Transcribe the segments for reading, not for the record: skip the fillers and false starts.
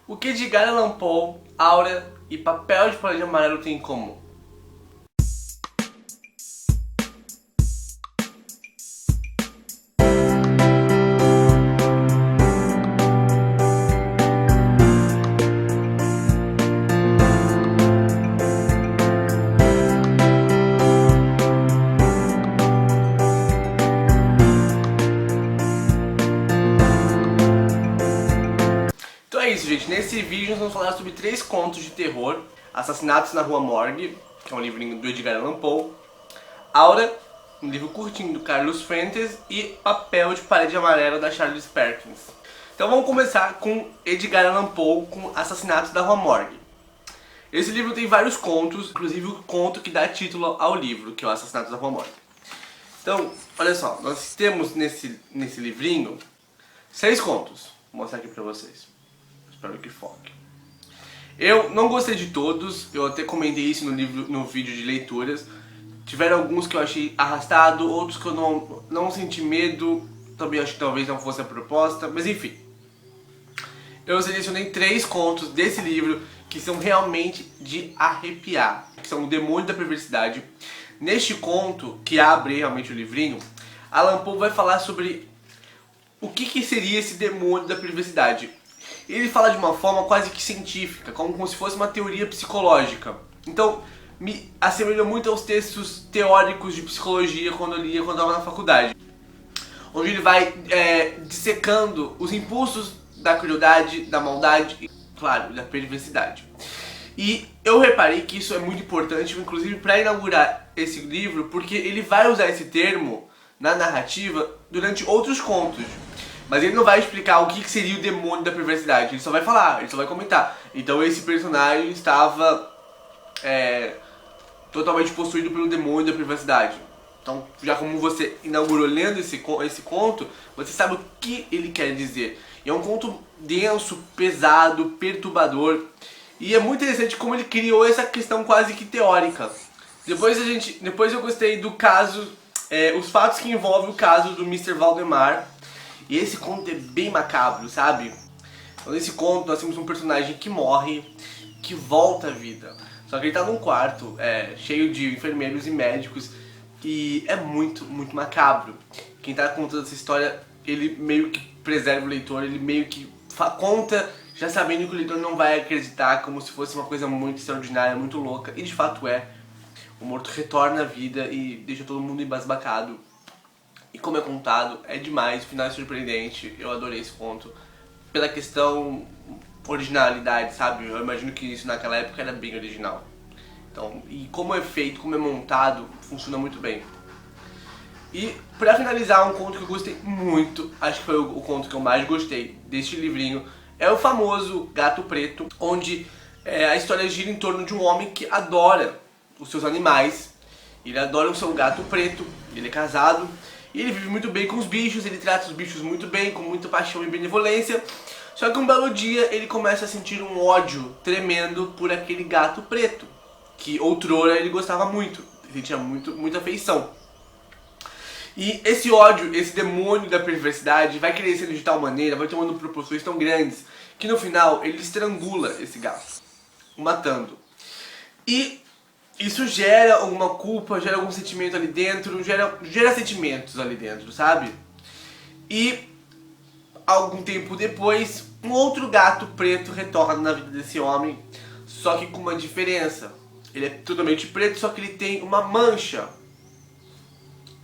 O que Edgar Allan Poe, Aura e Papel de Parede Amarelo têm em comum? Então é isso, gente. Nesse vídeo nós vamos falar sobre 3 contos de terror: Assassinatos na Rua Morgue, que é um livrinho do Edgar Allan Poe; Aura, um livro curtinho do Carlos Fuentes; e Papel de Parede Amarelo, da Charles Perkins. Então vamos começar com Edgar Allan Poe, com Assassinatos da Rua Morgue. Esse livro tem vários contos, inclusive o conto que dá título ao livro, que é o Assassinatos da Rua Morgue. Então, olha só, nós temos nesse livrinho 6 contos. Vou mostrar aqui pra vocês. Espero que foque. Eu não gostei de todos, eu até comentei isso no vídeo de leituras. Tiveram alguns que eu achei arrastado, outros que eu não senti medo, também acho que talvez não fosse a proposta, mas enfim. Eu selecionei 3 contos desse livro que são realmente de arrepiar, que são O Demônio da Perversidade. Neste conto, que abre realmente o livrinho, Allan Poe vai falar sobre o que seria esse demônio da perversidade. Ele fala de uma forma quase que científica, como se fosse uma teoria psicológica. Então, me assemelhou muito aos textos teóricos de psicologia quando eu lia quando eu estava na faculdade. Onde ele vai dissecando os impulsos da crueldade, da maldade e, claro, da perversidade. E eu reparei que isso é muito importante, inclusive para inaugurar esse livro, porque ele vai usar esse termo na narrativa durante outros contos. Mas ele não vai explicar o que seria o demônio da perversidade, ele só vai falar, ele só vai comentar. Então esse personagem estava totalmente possuído pelo demônio da perversidade. Então, já como você inaugurou lendo esse conto, você sabe o que ele quer dizer. E é um conto denso, pesado, perturbador. E é muito interessante como ele criou essa questão quase que teórica. Depois eu gostei do caso, os fatos que envolvem o caso do Mr. Valdemar. E esse conto é bem macabro, sabe? Então, nesse conto nós temos um personagem que morre, que volta à vida. Só que ele tá num quarto cheio de enfermeiros e médicos. E é muito, muito macabro. Quem tá contando essa história, ele meio que preserva o leitor, ele meio que conta já sabendo que o leitor não vai acreditar, como se fosse uma coisa muito extraordinária, muito louca. E de fato é. O morto retorna à vida e deixa todo mundo embasbacado. E como é contado, é demais, o final é surpreendente, eu adorei esse conto. Pela questão originalidade, sabe? Eu imagino que isso naquela época era bem original. Então, e como é feito, como é montado, funciona muito bem. E pra finalizar, um conto que eu gostei muito, acho que foi o conto que eu mais gostei deste livrinho, é o famoso Gato Preto, onde a história gira em torno de um homem que adora os seus animais. Ele adora o seu gato preto, ele é casado. E ele vive muito bem com os bichos, ele trata os bichos muito bem, com muita paixão e benevolência. Só que um belo dia ele começa a sentir um ódio tremendo por aquele gato preto, que outrora ele gostava muito, ele tinha muita afeição. E esse ódio, esse demônio da perversidade vai crescendo de tal maneira, vai tomando proporções tão grandes, que no final ele estrangula esse gato, o matando. E isso gera alguma culpa, gera algum sentimento ali dentro, gera sentimentos ali dentro, sabe? E algum tempo depois, um outro gato preto retorna na vida desse homem, só que com uma diferença. Ele é totalmente preto, só que ele tem uma mancha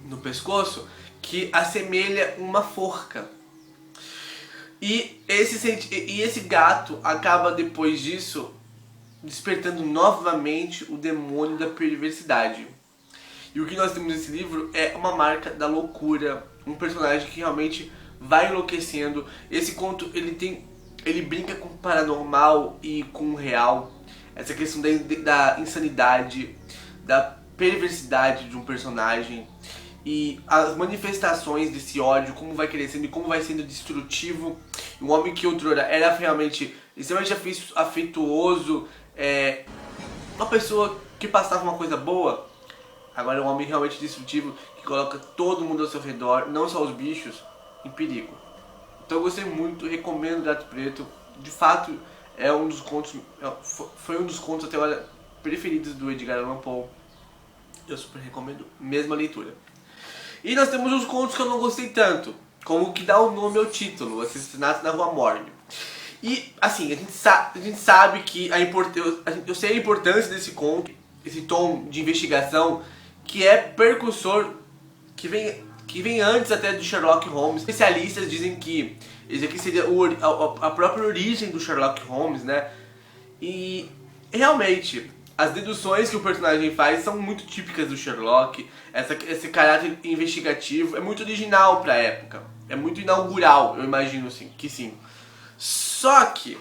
no pescoço que assemelha uma forca. E esse gato acaba depois disso despertando novamente o demônio da perversidade. E o que nós temos nesse livro é uma marca da loucura, um personagem que realmente vai enlouquecendo. Esse conto ele brinca com o paranormal e com o real, essa questão da insanidade, da perversidade de um personagem e as manifestações desse ódio, como vai crescendo e como vai sendo destrutivo. Um homem que outrora era realmente extremamente afetuoso, uma pessoa que passava uma coisa boa, agora é um homem realmente destrutivo que coloca todo mundo ao seu redor, não só os bichos, em perigo. Então eu gostei muito, recomendo Gato Preto. De fato, É um dos contos, foi um dos contos até agora preferidos do Edgar Allan Poe. Eu super recomendo mesmo a leitura. E nós temos os contos que eu não gostei tanto, como o que dá o nome ao título, O Assassinato na Rua Morgue. E, assim, a gente sabe que eu sei a importância desse conto, esse tom de investigação, que é percursor, que vem antes até do Sherlock Holmes. Especialistas dizem que esse aqui seria a própria origem do Sherlock Holmes, né? E, realmente, as deduções que o personagem faz são muito típicas do Sherlock. Esse caráter investigativo é muito original pra época. É muito inaugural, eu imagino assim, que sim. Só que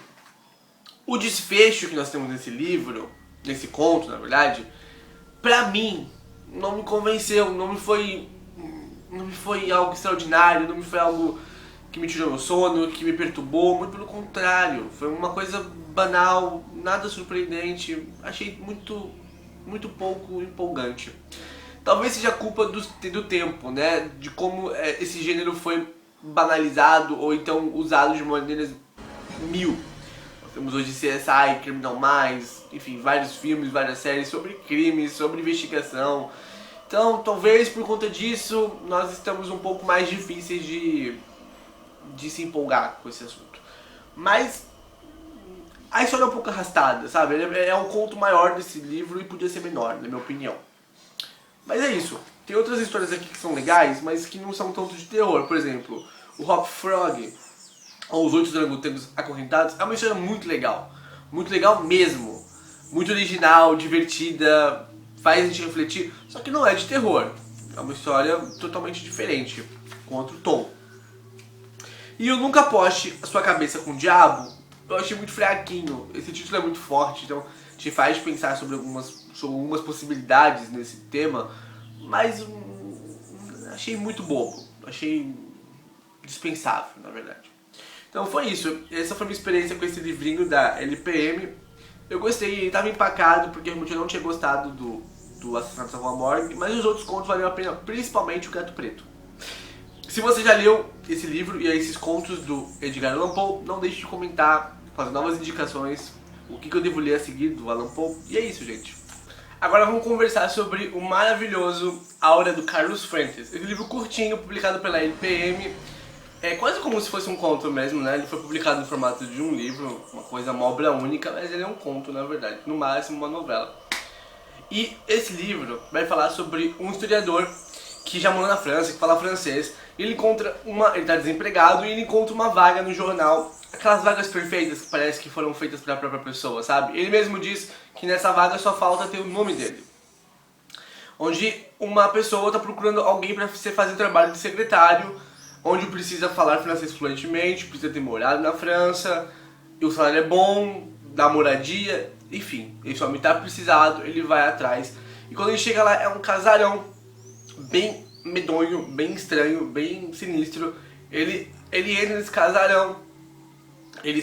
o desfecho que nós temos nesse livro, nesse conto, na verdade, pra mim, não me convenceu, não me foi algo extraordinário, não me foi algo que me tirou meu sono, que me perturbou, muito pelo contrário. Foi uma coisa banal, nada surpreendente, achei muito pouco empolgante. Talvez seja culpa do tempo, né? De como esse gênero foi banalizado ou então usado de maneiras mil. Nós temos hoje CSI, Criminal Minds, enfim, vários filmes, várias séries sobre crimes, sobre investigação. Então, talvez por conta disso, nós estamos um pouco mais difíceis de se empolgar com esse assunto. Mas a história é um pouco arrastada, sabe? É um conto maior desse livro e podia ser menor, na minha opinião. Mas é isso. Tem outras histórias aqui que são legais, mas que não são tanto de terror. Por exemplo, o Hop Frog, ou Os 8 Orangotangos Acorrentados, é uma história muito legal. Muito legal mesmo. Muito original, divertida, faz a gente refletir. Só que não é de terror. É uma história totalmente diferente, com outro tom. E o Nunca Aposte a Sua Cabeça com o Diabo, eu achei muito fraquinho. Esse título é muito forte, então te faz pensar sobre algumas possibilidades nesse tema, mas achei muito bobo. Achei dispensável, na verdade. Então foi isso. Essa foi a minha experiência com esse livrinho da LPM. Eu gostei, ele estava empacado, porque realmente eu não tinha gostado do Assassinato da Rua Morgue, mas os outros contos valiam a pena, principalmente o Gato Preto. Se você já leu esse livro e esses contos do Edgar Allan Poe, não deixe de comentar, fazer novas indicações, o que eu devo ler a seguir do Allan Poe. E é isso, gente. Agora vamos conversar sobre o maravilhoso Aura, do Carlos Fuentes. Esse livro curtinho, publicado pela LPM, é quase como se fosse um conto mesmo, né? Ele foi publicado no formato de um livro, uma obra única, mas ele é um conto, na verdade, no máximo uma novela. E esse livro vai falar sobre um historiador que já morou na França, que fala francês. Ele tá desempregado e ele encontra uma vaga no jornal, aquelas vagas perfeitas que parece que foram feitas pela própria pessoa, sabe? Ele mesmo diz que nessa vaga só falta ter o nome dele. Onde uma pessoa está procurando alguém para fazer o trabalho de secretário, onde precisa falar francês fluentemente, precisa ter morado na França, e o salário é bom, dá moradia, enfim, esse homem está precisado, ele vai atrás. E quando ele chega lá, é um casarão bem medonho, bem estranho, bem sinistro. Ele entra nesse casarão, ele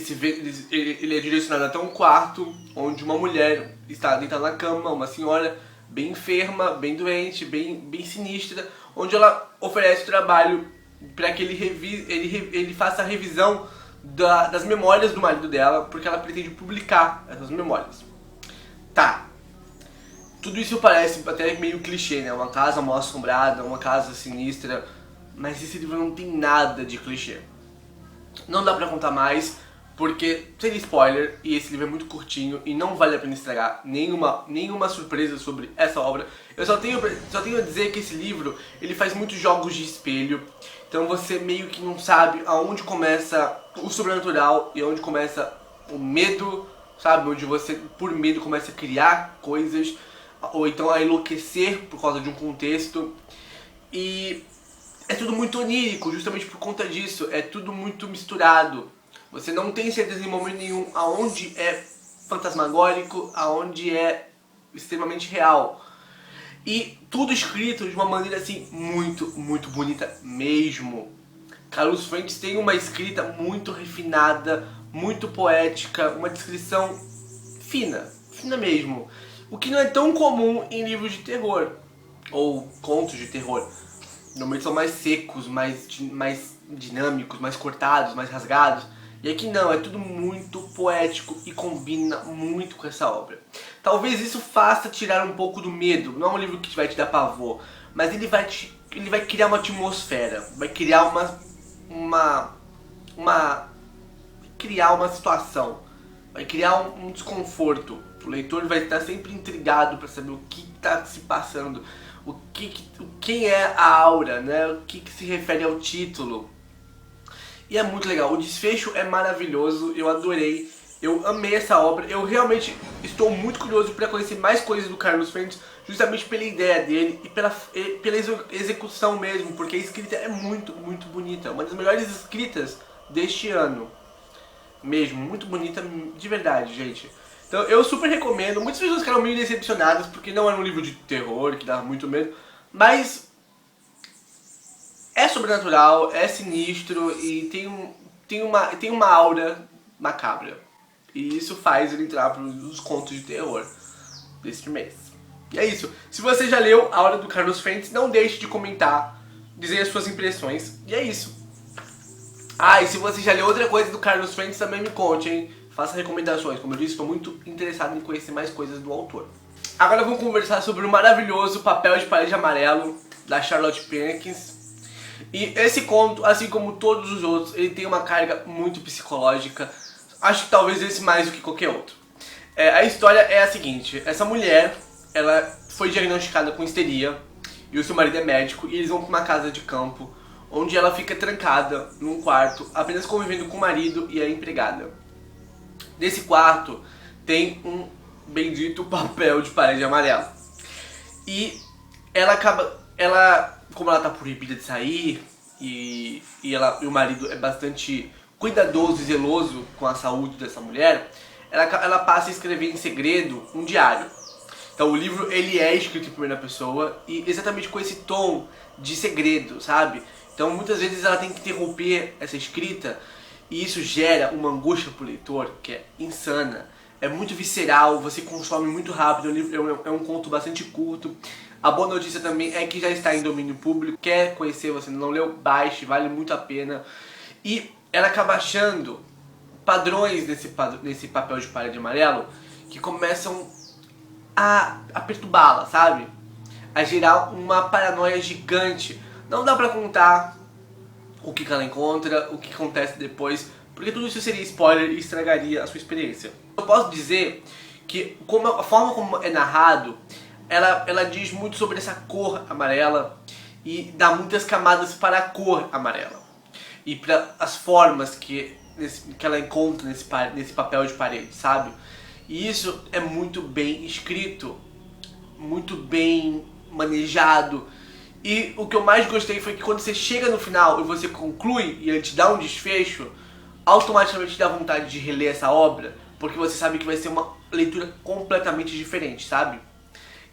é direcionado até um quarto onde uma mulher está deitada na cama, uma senhora bem enferma, bem doente, bem sinistra, onde ela oferece trabalho para que ele faça a revisão das memórias do marido dela, porque ela pretende publicar essas memórias. Tá. Tudo isso parece até meio clichê, né? Uma casa mal assombrada, uma casa sinistra, mas esse livro não tem nada de clichê. Não dá pra contar mais, porque seria spoiler, e esse livro é muito curtinho e não vale a pena estragar nenhuma surpresa sobre essa obra. Eu só tenho a dizer que esse livro, ele faz muitos jogos de espelho, então você meio que não sabe aonde começa o sobrenatural e aonde começa o medo, sabe? Onde você, por medo, começa a criar coisas, ou então a enlouquecer por causa de um contexto. E é tudo muito onírico, justamente por conta disso, é tudo muito misturado. Você não tem certeza em momento nenhum aonde é fantasmagórico, aonde é extremamente real. E tudo escrito de uma maneira assim muito bonita mesmo. Carlos Fuentes tem uma escrita muito refinada, muito poética, uma descrição fina mesmo. O que não é tão comum em livros de terror, ou contos de terror. Normalmente são mais secos, mais dinâmicos, mais cortados, mais rasgados. E aqui não, é tudo muito poético e combina muito com essa obra. Talvez isso faça tirar um pouco do medo. Não é um livro que vai te dar pavor, mas ele vai criar uma atmosfera, vai criar uma situação, vai criar um desconforto. O leitor vai estar sempre intrigado para saber o que está se passando, quem é a aura, né? O que se refere ao título. E é muito legal, o desfecho é maravilhoso, eu adorei, eu amei essa obra, eu realmente estou muito curioso para conhecer mais coisas do Carlos Fuentes, justamente pela ideia dele e pela execução mesmo, porque a escrita é muito, muito bonita, uma das melhores escritas deste ano, mesmo, muito bonita de verdade, gente. Então eu super recomendo, muitas pessoas ficaram meio decepcionadas porque não era um livro de terror, que dava muito medo, mas é sobrenatural, é sinistro e tem uma aura macabra. E isso faz ele entrar para os contos de terror deste mês. E é isso. Se você já leu A Hora do Carlos Fuentes, não deixe de comentar, dizer as suas impressões. E é isso. Ah, e se você já leu outra coisa do Carlos Fuentes, também me conte, hein? Faça recomendações. Como eu disse, estou muito interessado em conhecer mais coisas do autor. Agora vamos conversar sobre o maravilhoso Papel de Parede Amarelo, da Charlotte Perkins. E esse conto, assim como todos os outros, ele tem uma carga muito psicológica. Acho que talvez esse mais do que qualquer outro. A história é a seguinte: essa mulher, ela foi diagnosticada com histeria e o seu marido é médico e eles vão para uma casa de campo onde ela fica trancada num quarto, apenas convivendo com o marido e a empregada. Nesse quarto tem um bendito papel de parede amarelo. E como ela tá proibida de sair e o marido é bastante cuidadoso e zeloso com a saúde dessa mulher, ela passa a escrever em segredo um diário. Então o livro ele é escrito em primeira pessoa e exatamente com esse tom de segredo, sabe? Então muitas vezes ela tem que interromper essa escrita e isso gera uma angústia pro leitor que é insana. É muito visceral, você consome muito rápido, o livro é um conto bastante curto. A boa notícia também é que já está em domínio público. Quer conhecer, você não leu, baixe, vale muito a pena. E ela acaba achando padrões nesse papel de parede amarelo que começam a perturbá-la, sabe? A gerar uma paranoia gigante. Não dá pra contar o que ela encontra, o que acontece depois, porque tudo isso seria spoiler e estragaria a sua experiência. Eu posso dizer que a forma como é narrado, ela diz muito sobre essa cor amarela e dá muitas camadas para a cor amarela e para as formas que ela encontra nesse papel de parede, sabe? E isso é muito bem escrito, muito bem manejado. E o que eu mais gostei foi que quando você chega no final e você conclui e ele te dá um desfecho, automaticamente te dá vontade de reler essa obra, porque você sabe que vai ser uma leitura completamente diferente, sabe?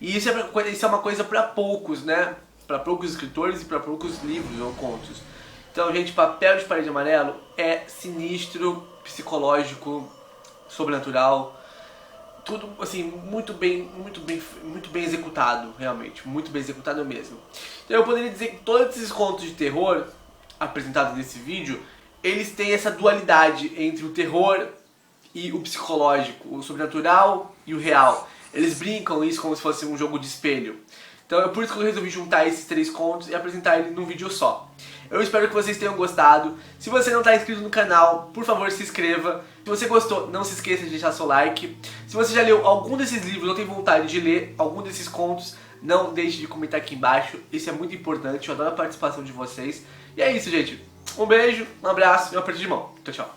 E isso é uma coisa para poucos, né? Para poucos escritores e para poucos livros ou contos. Então, gente, Papel de Parede Amarelo é sinistro, psicológico, sobrenatural. Tudo, assim, muito bem executado, realmente. Muito bem executado mesmo. Então eu poderia dizer que todos esses contos de terror apresentados nesse vídeo, eles têm essa dualidade entre o terror e o psicológico, o sobrenatural e o real. Eles brincam isso como se fosse um jogo de espelho. Então é por isso que eu resolvi juntar esses três contos e apresentar eles num vídeo só. Eu espero que vocês tenham gostado. Se você não está inscrito no canal, por favor se inscreva. Se você gostou, não se esqueça de deixar seu like. Se você já leu algum desses livros ou tem vontade de ler algum desses contos, não deixe de comentar aqui embaixo. Isso é muito importante, eu adoro a participação de vocês. E é isso, gente. Um beijo, um abraço e um aperto de mão. Tchau, tchau.